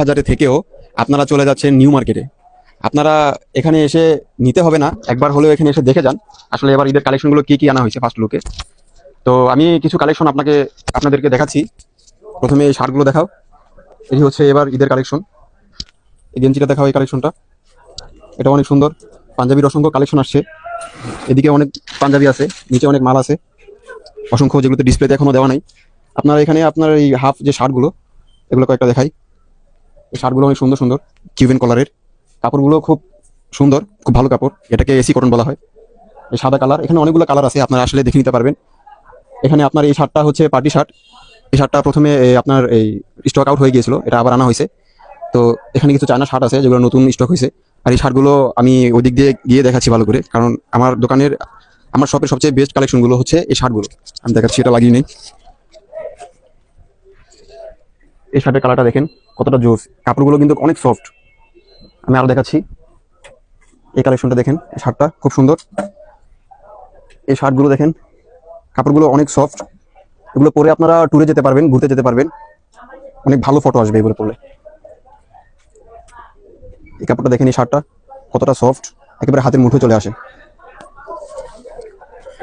হাজারে থেকেও আপনারা চলে যাচ্ছেন নিউ মার্কেটে। আপনারা এখানে এসে নিতে হবে না, একবার হলেও এখানে এসে দেখে যান আসলে এবার ঈদের কালেকশনগুলো কি কি আনা হয়েছে ফার্স্ট লুকে। তো আমি কিছু কালেকশন আপনাদেরকে দেখাচ্ছি। প্রথমে এই শার্টগুলো দেখাও, এটি হচ্ছে এবার ঈদের কালেকশন। এই গেঞ্জিটা দেখাও, এই কালেকশনটা, এটা অনেক সুন্দর। পাঞ্জাবির অসংখ্য কালেকশন আসছে, এদিকে অনেক পাঞ্জাবি আছে, নিচে অনেক মাল আছে অসংখ্য, যেগুলোতে ডিসপ্লেতে এখনো দেওয়া নাই। আপনার এখানে আপনার এই হাফ যে শার্টগুলো, এগুলো কয়েকটা দেখাই। এই শার্টগুলো অনেক সুন্দর সুন্দর, কিউবেন কলারের, কাপড়গুলো খুব সুন্দর, খুব ভালো কাপড়, এটাকে এসি কটন বলা হয়। এই সাদা কালার, এখানে অনেকগুলো কালার আছে, আপনারা আসলে দেখে নিতে পারবেন। এখানে আপনার এই শার্টটা হচ্ছে পার্টি শার্ট। এই শার্টটা প্রথমে আপনার এই স্টক আউট হয়ে গিয়েছিল, এটা আবার আনা হয়েছে। তো এখানে কিছু চায়না শার্ট আছে যেগুলো নতুন স্টক হয়েছে। আর এই শার্টগুলো আমি ওই দিক দিয়ে গিয়ে দেখাচ্ছি ভালো করে, কারণ আমার শপের সবচেয়ে বেস্ট কালেকশনগুলো হচ্ছে এই শার্টগুলো। আমি দেখাচ্ছি, এটা লাগিয়ে নেই। এই শার্টের কালারটা দেখেন কতটা জোস, কাপড়গুলো কিন্তু অনেক সফট। আমি আরো দেখাচ্ছি, এই কালেকশনটা দেখেন, এই শার্টটা খুব সুন্দর। এই শার্টগুলো দেখেন, কাপড়গুলো অনেক সফট, এগুলো পরে আপনারা ট্যুরে যেতে পারবেন, ঘুরতে যেতে পারবেন, অনেক ভালো ফটো আসবে এগুলো পরলে। এই কাপড়টা দেখেন, এই শার্টটা কতটা সফট, একেবারে হাতের মুঠো চলে আসে।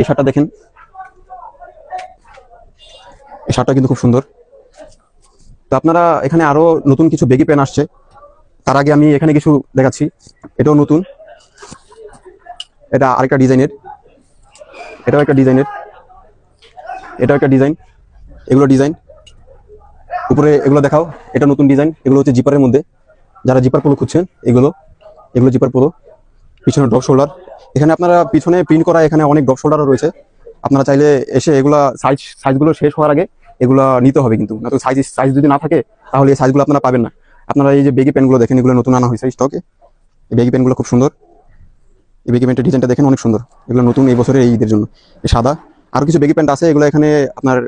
এই শার্টটা দেখেন, এই শার্টটা কিন্তু খুব সুন্দর। তো আপনারা এখানে আরো নতুন কিছু বেগি প্যান্ট আসছে, তার আগে আমি এখানে কিছু দেখাচ্ছি। এটাও নতুন, এটা আরেকটা ডিজাইনের, এটাও একটা ডিজাইনের, এটাও একটা ডিজাইন, এগুলো ডিজাইন। উপরে এগুলো দেখাও, এটা নতুন ডিজাইন, এগুলো হচ্ছে জিপারের মধ্যে। যারা জিপার পোলো খুঁজছেন, এগুলো এগুলো জিপার পোলো। পিছনে ড্রপ শোল্ডার, এখানে আপনারা পিছনে প্রিন্ট করা এখানে অনেক ড্রপ শোল্ডারও রয়েছে। আপনারা চাইলে এসে এগুলা সাইজগুলো শেষ হওয়ার আগে এগুলা নিতে হবে, কিন্তু না তো সাইজ যদি না থাকে তাহলে এই সাইজগুলো আপনারা পাবেন না। আপনারা এই যে বেগি প্যান্টগুলো দেখেন, এগুলো নতুন আনা হয়েছে স্টকে। এই বেগি প্যান্টগুলো খুব সুন্দর, এই বেগি প্যান্টের ডিজাইনটা দেখেন অনেক সুন্দর, এগুলো নতুন এই বছরের এই ঈদের জন্য। এই সাদা আরো কিছু বেগি প্যান্ট আছে, এগুলো এখানে আপনার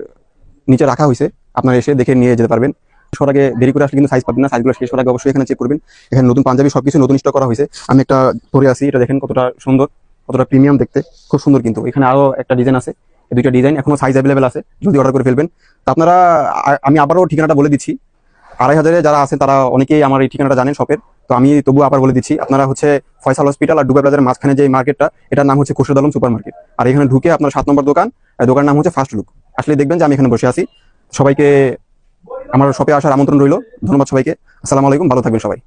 নিচে রাখা হয়েছে, আপনারা এসে দেখে নিয়ে যেতে পারবেন। সবার আগে দেরি করে আসলে কিন্তু সাইজ পাবেন না, সাইজগুলো শেষ হওয়ার আগে অবশ্যই এখানে চেক করবেন। এখানে নতুন পাঞ্জাবি সবকিছু নতুন স্টক করা হয়েছে। আমি একটা পরে আছি, এটা দেখেন কতটা সুন্দর, কতটা প্রিমিয়াম দেখতে, খুব সুন্দর। কিন্তু এখানে আরো একটা ডিজাইন আছে, এই দুইটা ডিজাইন এখনো সাইজ অ্যাভেলেবেল আছে, যদি অর্ডার করে ফেলবেন। তো আপনারা আমি আবারও ঠিকানাটা বলে দিচ্ছি। 2500 যারা আছেন তারা অনেকেই আমার এই ঠিকানাটা জানেন শপের, তো আমি তবুও আবার বলে দিচ্ছি। আপনারা হচ্ছে ফয়সাল হসপিটাল আর দুবাই প্লাজার মাঝখানে যে মার্কেটটা, এটার নাম হচ্ছে খুরশেদ আলম সুপার মার্কেট। আর এখানে ঢুকে আপনার 7 নম্বর দোকান, দোকানের নাম হচ্ছে ফার্স্ট লুক। আসলে দেখবেন যে আমি এখানে বসে আছি। সবাইকে আমার শপে আসার আমন্ত্রণ রইল। ধন্যবাদ সবাইকে। আসসালামু আলাইকুম, ভালো থাকবেন সবাই।